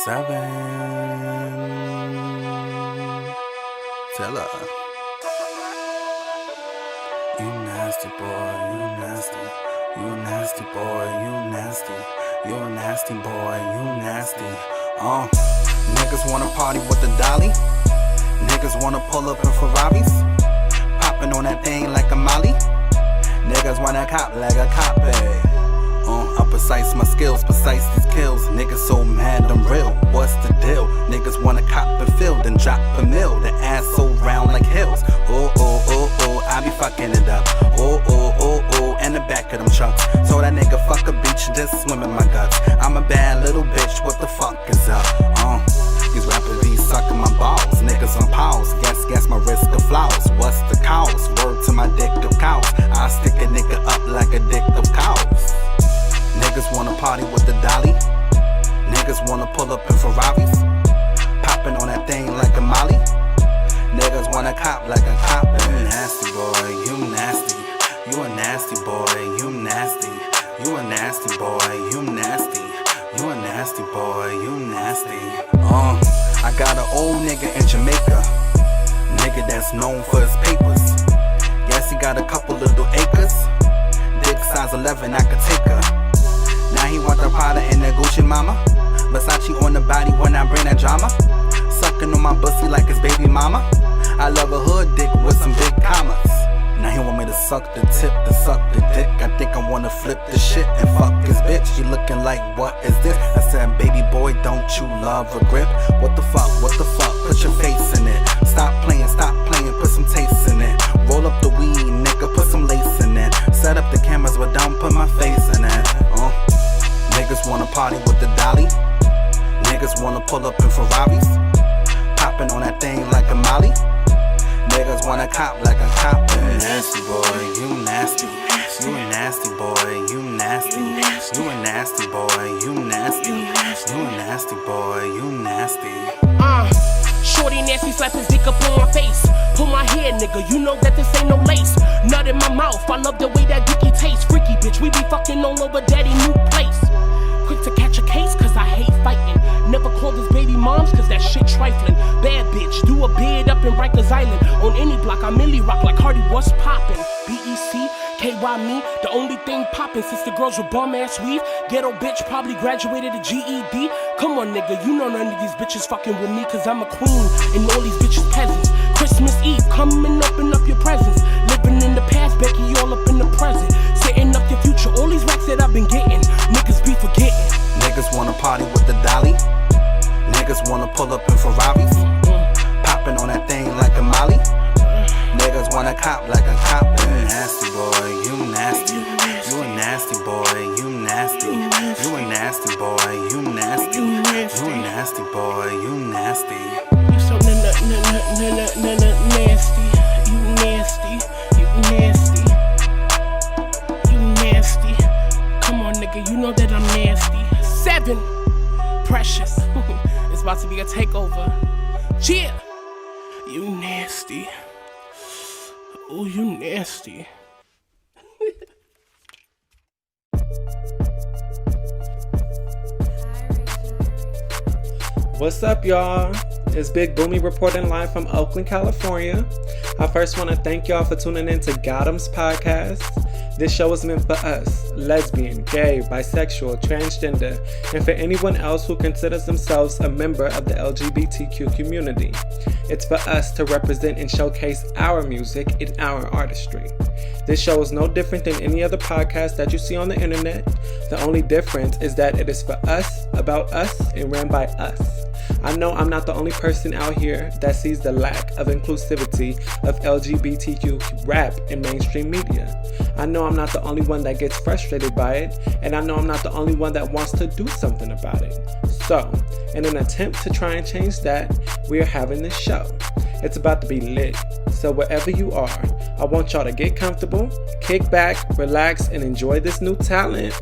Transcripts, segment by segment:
Sev7en. Tell her. You nasty boy, you nasty. You nasty boy, you nasty. You a nasty boy, you nasty. Niggas wanna party with the dolly. Niggas wanna pull up in Ferraris. Popping on that thing like a molly. Niggas wanna cop like a cop bag. I precise my skills, precise these kills. Niggas so mad I'm real, what's the deal? Niggas wanna cop and fill, then drop a mill. The ass so round like hills. I be fucking it up. In the back of them trucks. So that nigga fuck a beach, just swim in my guts. I'm a bad little bitch, what the fuck is up? These rappers be sucking my balls. Niggas on pause, gas my risk of flaws. What's the cause? Word to my dick of cows. I stick a nigga up like a dick of cows. Niggas wanna party with the dolly. Niggas wanna pull up in Ferraris. Popping on that thing like a molly. Niggas wanna cop like a cop. You nasty boy, you nasty. You a nasty boy, you nasty. You a nasty boy, you nasty. You a nasty boy, you nasty. I got an old nigga in Jamaica. Nigga that's known for his papers. Yes, he got a couple little acres. Dick size 11, I could take her. Now he want the Prada and that Gucci mama. Versace on the body when I bring that drama. Sucking on my pussy like his baby mama. I love a hood dick with some big commas. Now he want me to suck the tip, to suck the dick. I think I wanna flip the shit and fuck his bitch. He looking like, what is this? I said, baby boy, don't you love a grip? What the fuck, put your face in it. Stop playing, put some taste in it. Roll up the weed, nigga, put some lace in it. Set up the cameras, but don't put my face in it. Niggas wanna party with the dolly. Niggas wanna pull up in Ferraris. Popping on that thing like a molly. Niggas wanna cop like a cop. You nasty boy, you nasty. You a nasty boy, you nasty. You a nasty boy, you nasty. You a nasty boy, you nasty. Shorty nasty, slap his dick up on my face. Pull my hair, nigga, you know that this ain't no lace. Nut in my mouth, I love the way that dicky tastes. Freaky bitch, we be fucking all over daddy new place. Quick to catch a case, cause I hate fighting. Never call this baby moms, cause that shit trifling. Bad bitch, do a bid up in Rikers Island. On any block, I Millie rock like Hardy, what's poppin'? BEC, KY me, the only thing poppin' since the girls with bum ass weave. Ghetto bitch probably graduated a GED. Come on nigga, you know none of these bitches fucking with me, cause I'm a queen and all these bitches peasants. Christmas Eve, come and open up your presents. Living in the past, Becky, all up in the present. Setting up your future, all these racks that I've been getting, niggas be forgetting. Niggas wanna party with the dolly. Niggas wanna pull up in Ferraris. Popping on that thing like a molly. Niggas wanna cop like a cop. You nasty boy, you nasty. You a nasty boy, you nasty. You a nasty boy, you nasty. You a nasty boy, you nasty. You so nasty. You nasty. You nasty. You nasty. Come on, nigga, you know that I'm nasty. Seven. Precious. It's about to be a takeover. Cheer. You nasty. Oh, you nasty. What's up, y'all? It's Big Boomy reporting live from Oakland, California. I first want to thank y'all for tuning in to Gotham's podcast. This show is meant for us, lesbian, gay, bisexual, transgender, and for anyone else who considers themselves a member of the LGBTQ community. It's for us to represent and showcase our music and our artistry. This show is no different than any other podcast that you see on the internet. The only difference is that it is for us, about us, and ran by us. I know I'm not the only person out here that sees the lack of inclusivity of LGBTQ rap in mainstream media. I know I'm not the only one that gets frustrated by it, and I know I'm not the only one that wants to do something about it. So, in an attempt to try and change that, we are having this show. It's about to be lit. So wherever you are, I want y'all to get comfortable, kick back, relax, and enjoy this new talent.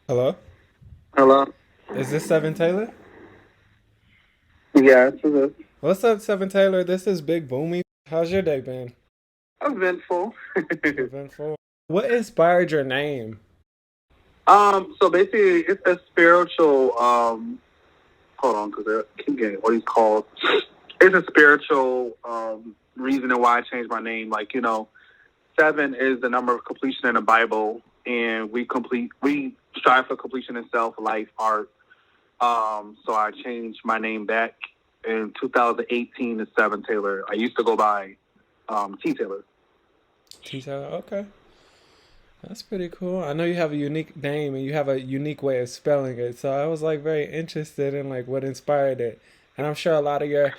Hello? Hello? Is this Sev7en Taylor? Yeah, this is it. What's up, Sev7en Taylor? This is Big Boomy. How's your day been? Eventful. Eventful. What inspired your name? So basically, it's a spiritual. Hold on, because I keep getting all these calls. It's a spiritual reason why I changed my name. Like, seven is the number of completion in the Bible, and we strive for completion in self, life, art. So I changed my name back in 2018 to Seven Taylor. I used to go by T Taylor. T-Taylor, okay. That's pretty cool. I know you have a unique name and you have a unique way of spelling it. So I was like very interested in like what inspired it. And I'm sure a lot of your,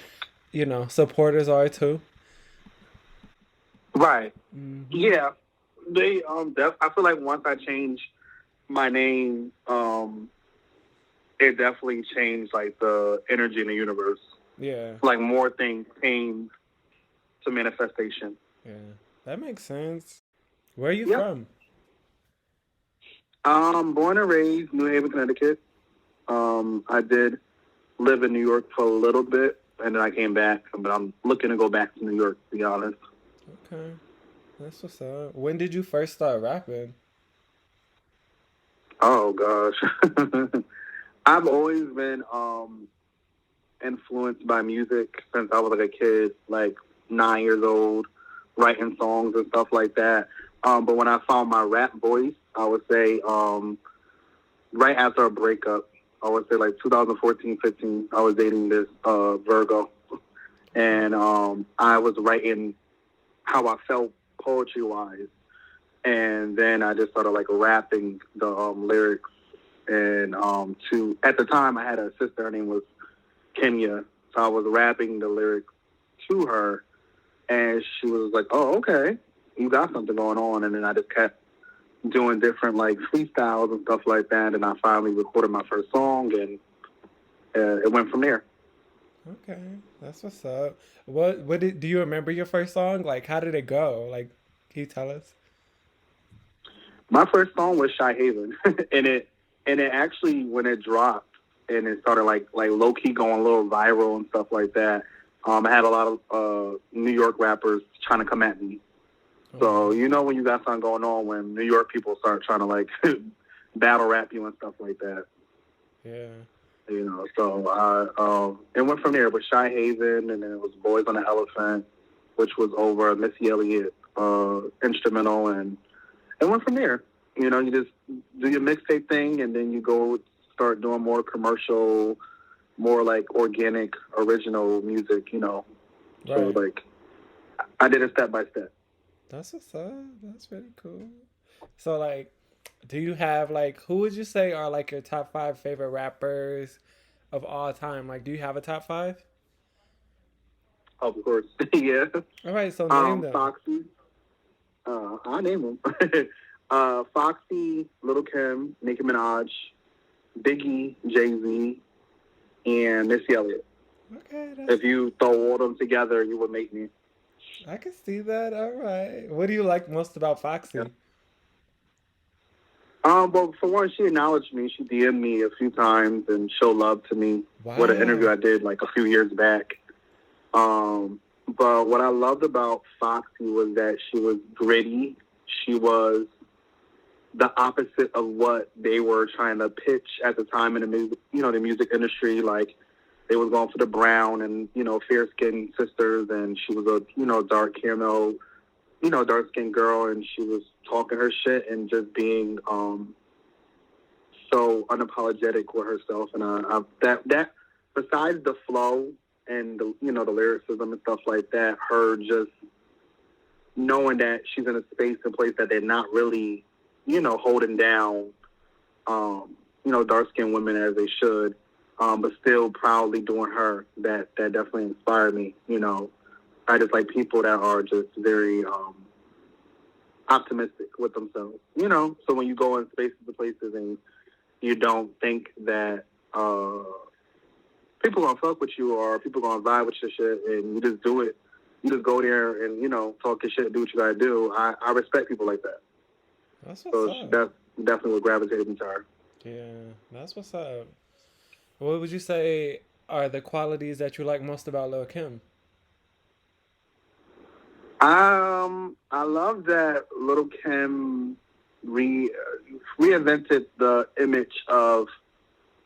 supporters are too. Right. Mm-hmm. Yeah. They I feel like once I changed my name, it definitely changed like the energy in the universe. Yeah. Like more things came to manifestation. Yeah. That makes sense. Where are you Yeah. from? Born and raised New Haven, Connecticut. I did live in New York for a little bit, and then I came back. But I'm looking to go back to New York, to be honest. Okay. That's what's up. When did you first start rapping? Oh gosh, I've always been influenced by music since I was like a kid, like 9 years old, writing songs and stuff like that. But when I found my rap voice, I would say right after a breakup, I would say like 2014, 15, I was dating this Virgo, and I was writing how I felt poetry wise, and then I just started like rapping the lyrics. And to at the time, I had a sister. Her name was Kenya, so I was rapping the lyrics to her, and she was like, "Oh, okay, you got something going on." And then I just kept doing different like freestyles and stuff like that. And I finally recorded my first song, and it went from there. Okay. That's what's up. Do you remember your first song? Like how did it go? Like can you tell us? My first song was Shy Haven, and it actually when it dropped and it started like low key going a little viral and stuff like that. I had a lot of New York rappers trying to come at me. Oh So wow. when you got something going on when New York people start trying to like battle rap you and stuff like that. Yeah. So it went from there with Shy Haven, and then it was Boys on the Elephant, which was over a Missy Elliott instrumental, and it went from there. You just do your mixtape thing, and then you go start doing more commercial, more like organic, original music. So Right. like I did it step by step. That's what's up. That's really cool. So like, do you have like who would you say are like your top five favorite rappers of all time? Like, do you have a top five? Of course, yeah. All right, so name them. Foxy, I name them. Foxy, Little Kim, Nicki Minaj, Biggie, Jay Z, and Missy Elliott. Okay, If you throw all of them together, you would make me. I can see that. All right. What do you like most about Yeah. Foxy? But for one, she acknowledged me. She DM'd me a few times and showed love to me with an interview Wow. I did like a few years back. But what I loved about Foxy was that she was gritty. She was the opposite of what they were trying to pitch at the time in the music, the music industry. Like they was going for the brown and fair skinned sisters, and she was a dark caramel, dark skinned girl, and she was talking her shit and just being so unapologetic with herself. And that besides the flow and the lyricism and stuff like that, her just knowing that she's in a space and place that they're not really holding down dark skinned women as they should, but still proudly doing her. That definitely inspired me. I just like people that are just very optimistic with themselves. So when you go in spaces and places and you don't think that people gonna fuck with you or people gonna vibe with your shit, and you just do it. You just go there and talk your shit, and do what you gotta do. I respect people like that. That's what's So up. that's definitely what gravitated me to her. Yeah, that's what's up. What would you say are the qualities that you like most about Lil Kim? I love that Little Kim reinvented the image of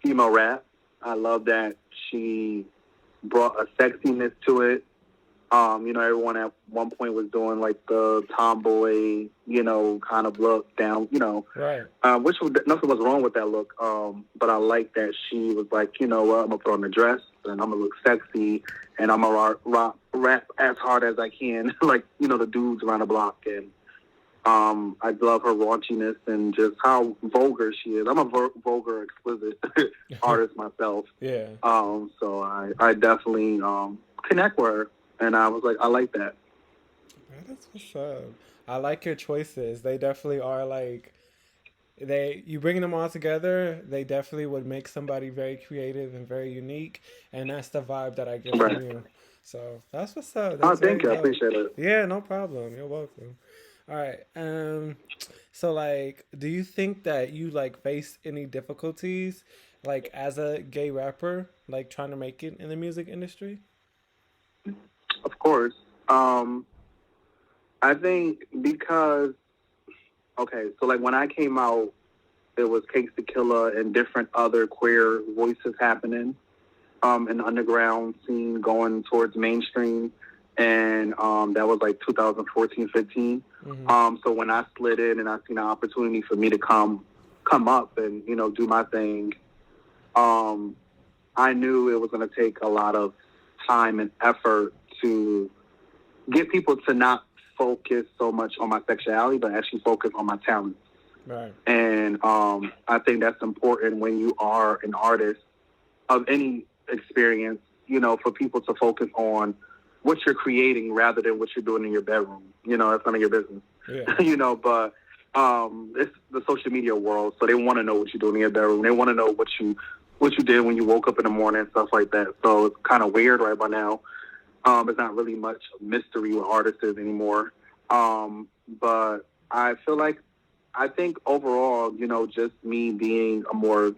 female rap. I love that she brought a sexiness to it. Everyone at one point was doing like the tomboy, kind of look down, Right. which was, nothing was wrong with that look. But I like that she was like, you know what, I'm gonna put on a dress and I'm gonna look sexy and I'm gonna rap as hard as I can, like the dudes around the block. And I love her raunchiness and just how vulgar she is. I'm a vulgar, explicit artist myself. Yeah. So I definitely connect with her. And I was like, I like that. That's what's up. I like your choices. They definitely are like you bring them all together. They definitely would make somebody very creative and very unique, and that's the vibe that I get Right. from you. So that's what's up. Oh, That's thank very you. I dope. appreciate it. Yeah, no problem. You're welcome. All right. So like, do you think that you like faced any difficulties, like as a gay rapper, like trying to make it in the music industry? Of course. I think because, okay, so like when I came out, it was Cakes the Killer and different other queer voices happening in the underground scene going towards mainstream. And that was like 2014, 15. Mm-hmm. So when I slid in and I seen an opportunity for me to come up and, do my thing, I knew it was going to take a lot of time and effort to get people to not focus so much on my sexuality, but actually focus on my talent. Right. And I think that's important when you are an artist of any experience, for people to focus on what you're creating rather than what you're doing in your bedroom. That's none of your business. Yeah. But it's the social media world, so they want to know what you're doing in your bedroom. They want to know what you did when you woke up in the morning and stuff like that. So it's kind of weird right by now. It's not really much mystery with artists anymore. But I think overall, just me being a more,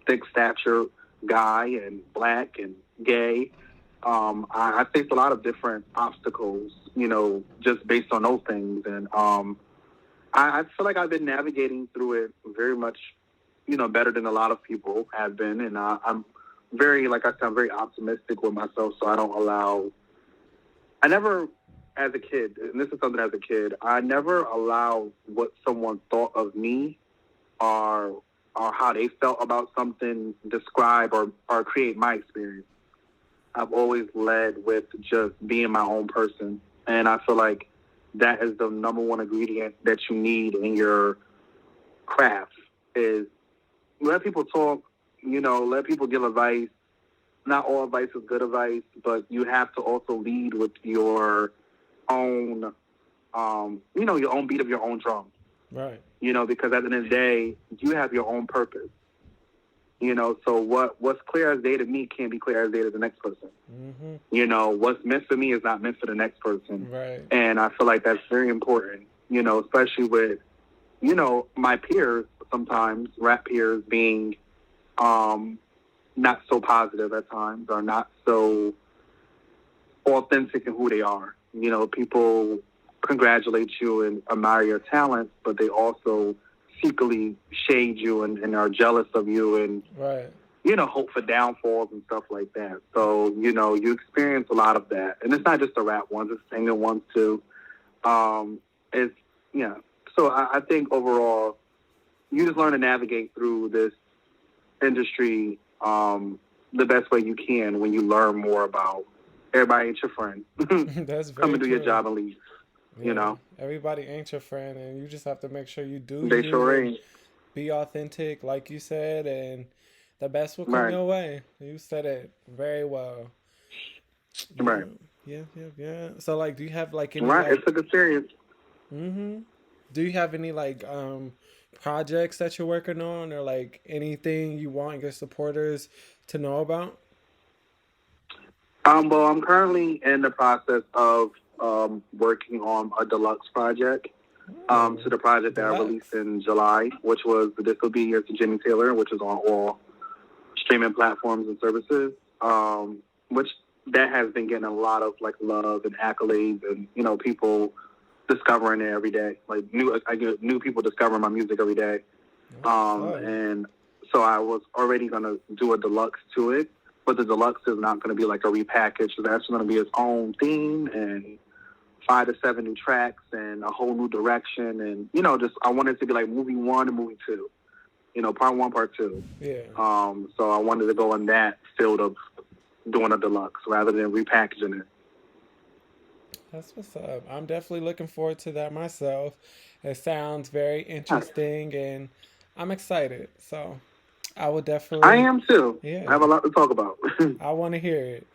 thick stature guy and black and gay, I faced a lot of different obstacles, just based on those things. And I feel like I've been navigating through it very much, better than a lot of people have been. And I'm very, like I said, I'm very optimistic with myself, so I never, as a kid, and this is something as a kid, I never allowed what someone thought of me or how they felt about something describe or create my experience. I've always led with just being my own person. And I feel like that is the number one ingredient that you need in your craft is let people talk, let people give advice. Not all advice is good advice, but you have to also lead with your own, your own beat of your own drum. Right. Because at the end of the day, you have your own purpose. So what's clear as day to me can't be clear as day to the next person. Mm-hmm. What's meant for me is not meant for the next person. Right. And I feel like that's very important, especially with, my peers sometimes, rap peers being not so positive at times or not so authentic in who they are. People congratulate you and admire your talents, but they also secretly shade you and are jealous of you and, right. Hope for downfalls and stuff like that. So, you experience a lot of that. And it's not just the rap ones, it's singing ones too. It's, yeah. So I think overall, you just learn to navigate through this industry the best way you can when you learn more about everybody ain't your friend. That's very Come and do your true. job and leave. Yeah. Everybody ain't your friend, and you just have to make sure you do They you sure and ain't. be authentic, like you said, and the best will come Right. your way. You said it very well. Yeah. Right. Yeah. So, like, do you have like any Right. like? It's a good experience. Mm-hmm. Do you have any like projects that you're working on, or like anything you want your supporters to know about? Well, I'm currently in the process of working on a deluxe project. To the project that I released in July, which was This Will Be Years to Jimmy Taylor, which is on all streaming platforms and services. Which that has been getting a lot of like love and accolades, and people discovering it every day. Like I get new people discovering my music every day. And so I was already gonna do a deluxe to it, but the deluxe is not gonna be like a repackage. So that's gonna be its own theme and 5 to 7 new tracks and a whole new direction. And just I wanted it to be like movie 1 and movie 2. Part 1, part 2. Yeah. So I wanted to go in that field of doing a deluxe rather than repackaging it. That's what's up. I'm definitely looking forward to that myself. It sounds very interesting, and I'm excited. So I will definitely. I am too. Yeah. I have a lot to talk about. I want to hear it.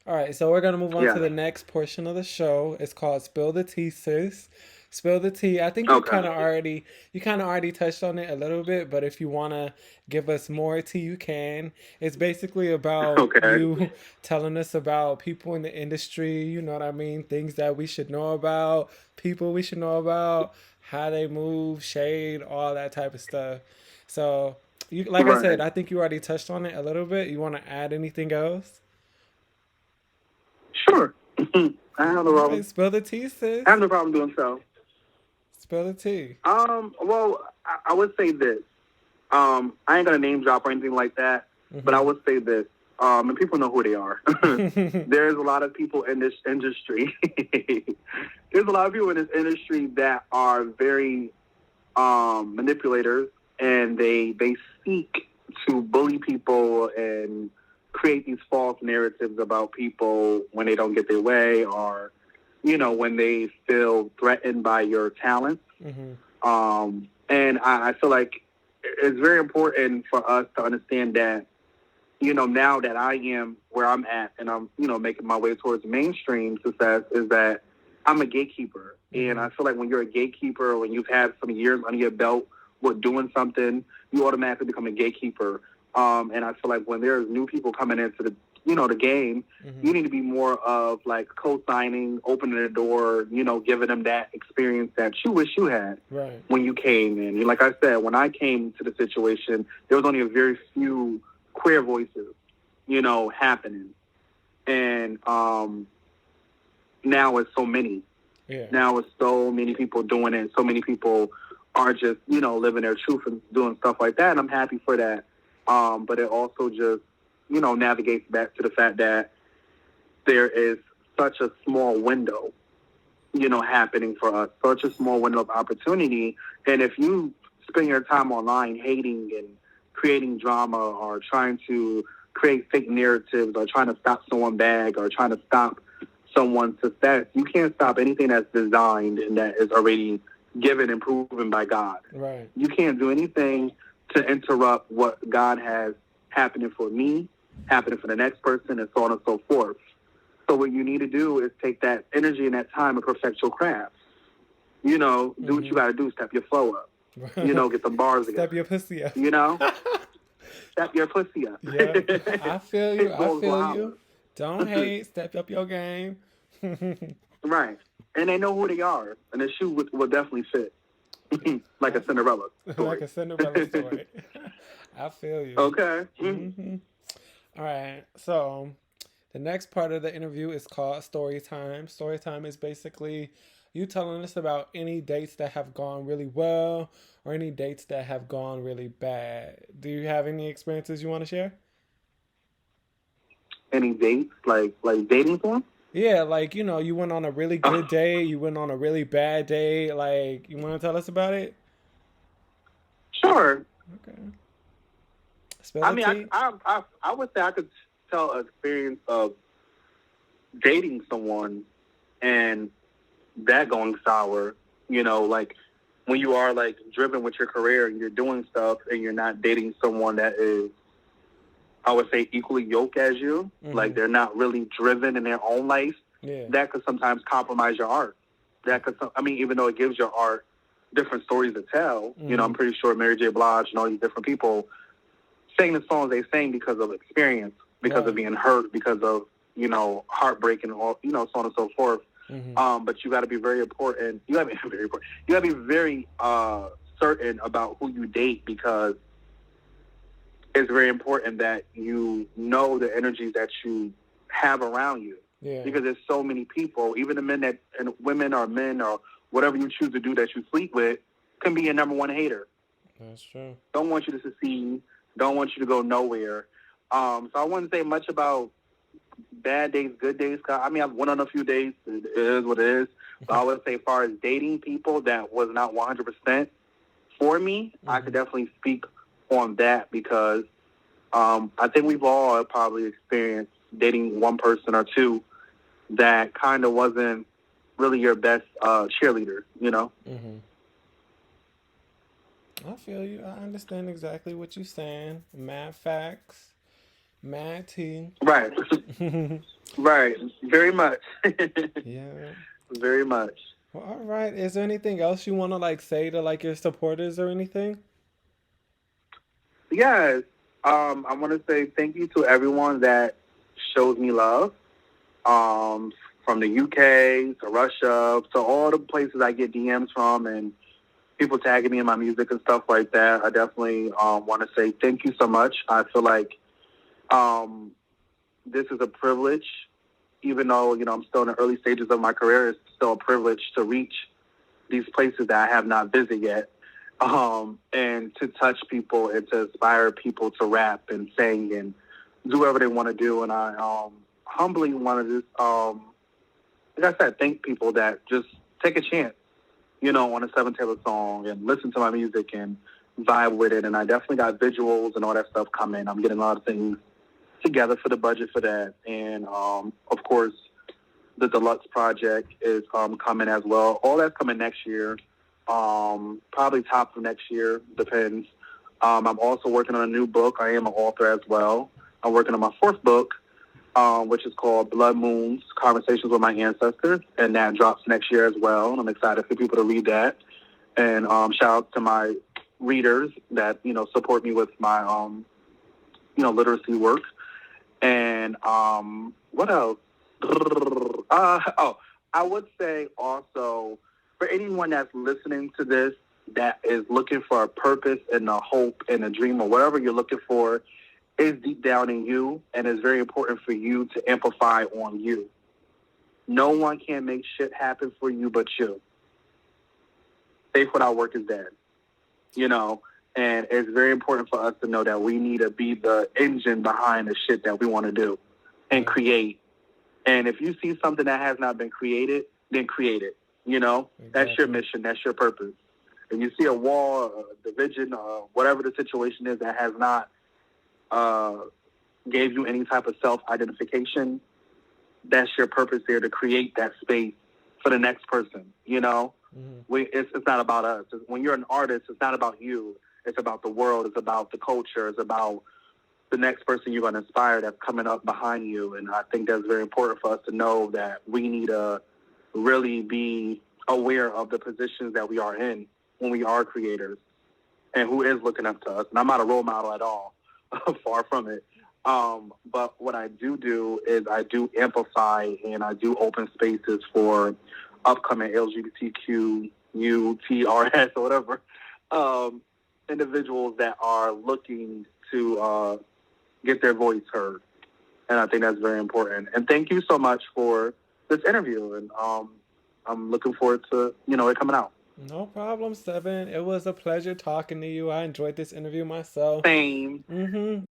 All right, so we're gonna move on to the next portion of the show. It's called "Spill the Tea, Sis." Spill the tea. I think you kind of already touched on it a little bit, but if you want to give us more tea, you can. It's basically about you telling us about people in the industry, you know what I mean? Things that we should know about, people we should know about, how they move, shade, all that type of stuff. So, I said, I think you already touched on it a little bit. You want to add anything else? Sure. I have no problem. Right, spill the tea, sis. I have no problem doing so. Spill the tea. Well, I would say this. I ain't gonna name drop or anything like that, but I would say this. And people know who they are. There's a lot of people in this industry. There's a lot of people in this industry that are very manipulators, and they seek to bully people and create these false narratives about people when they don't get their way, or when they feel threatened by your talent. And I feel like it's very important for us to understand that, now that I am where I'm at and I'm, making my way towards mainstream success, is that I'm a gatekeeper. And I feel like when you're a gatekeeper, when you've had some years under your belt with doing something, you automatically become a gatekeeper. And I feel like when there's new people coming into the game, you need to be more of like co-signing, opening the door, giving them that experience that you wish you had when you came in. Like I said, when I came to the situation, there was only a very few queer voices, happening. And now it's so many. Yeah. Now it's so many people doing it. So many people are just, living their truth and doing stuff like that. And I'm happy for that. But it also just, navigates back to the fact that there is such a small window, happening for us, such a small window of opportunity. And if you spend your time online hating and creating drama or trying to create fake narratives or trying to stop someone bag or trying to stop someone's success, you can't stop anything that's designed and that is already given and proven by God. Right. You can't do anything to interrupt what God has happening for me, happening for the next person, and so on and so forth. So what you need to do is take that energy and that time and perfect your craft. Do what you got to do, step your flow up. Get the bars together. Step your pussy up. Step your pussy up. Yeah, I feel you. I feel you. Don't hate. Step up your game. Right. And they know who they are. And the shoe will definitely fit. Like a Cinderella story. Like a Cinderella story. I feel you. Okay. All right. So the next part of the interview is called Story Time. Story Time is basically you telling us about any dates that have gone really well or any dates that have gone really bad. Do you have any experiences you want to share? Any dates? Like dating form? Yeah, like, you went on a really good day, you went on a really bad day. Like, you want to tell us about it? Sure. Okay. I would say I could tell an experience of dating someone and that going sour, like when you are like driven with your career and you're doing stuff and you're not dating someone that is, I would say, equally yoked as you, like they're not really driven in their own life. Yeah. That could sometimes compromise your art. Even though it gives your art different stories to tell, I'm pretty sure Mary J. Blige and all these different people sing the songs they sing because of experience, because of being hurt, because of, heartbreak and all, so on and so forth. But you got to be very important. You got to be very important. You got to be very certain about who you date, because it's very important that you know the energies that you have around you. Yeah. Because there's so many people, even the men that, and women or men or whatever you choose to do that you sleep with, can be your number one hater. That's true. Don't want you to succeed. Don't want you to go nowhere. So I wouldn't say much about bad days, good days. I mean, I've went on a few days. It is what it is. But I would say, as far as dating people, that was not 100% for me. I could definitely speak on that because I think we've all probably experienced dating one person or two that kind of wasn't really your best cheerleader, you know? I feel you. I understand exactly what you're saying. Mad facts. Mad tea. Right. Right. Very much. Yeah. Very much. Well, all right. Is there anything else you want to like say to like your supporters or anything? Yes. I want to say thank you to everyone that shows me love. Um, from the UK to Russia to all the places I get DMs from and people tagging me in my music and stuff like that. I definitely want to say thank you so much. I feel like um, this is a privilege, even though I'm still in the early stages of my career. It's still a privilege to reach these places that I have not visited yet, and to touch people and to inspire people to rap and sing and do whatever they want to do. And I humbly want to just, like I said, thank people that just take a chance, on a Seven Taylor song and listen to my music and vibe with it. And I definitely got visuals and all that stuff coming. I'm getting a lot of things together for the budget for that. And of course, the deluxe project is coming as well. All that's coming next year. Probably top of next year, depends. I'm also working on a new book. I am an author as well. I'm working on my fourth book, which is called Blood Moons, Conversations with My Ancestors, and that drops next year as well. And I'm excited for people to read that. And shout out to my readers that, support me with my, literacy work. And what else? I would say also for anyone that's listening to this that is looking for a purpose and a hope and a dream or whatever you're looking for is deep down in you, and it's very important for you to amplify on you. No one can make shit happen for you but you. Faith without work is dead. And it's very important for us to know that we need to be the engine behind the shit that we want to do and create. And if you see something that has not been created, then create it. Exactly. That's your mission. That's your purpose. If you see a wall, a division, whatever the situation is that has not gave you any type of self-identification, that's your purpose there to create that space for the next person. It's not about us. When you're an artist, it's not about you. It's about the world. It's about the culture. It's about the next person you're going to inspire that's coming up behind you. And I think that's very important for us to know that we need to really be aware of the positions that we are in when we are creators and who is looking up to us. And I'm not a role model at all, far from it. But what I do is I do amplify and I do open spaces for upcoming LGBTQ, UTRS, or whatever, individuals that are looking to get their voice heard. And I think that's very important. And thank you so much for this interview. And I'm looking forward to, it coming out. No problem, Sev7en. It was a pleasure talking to you. I enjoyed this interview myself. Same.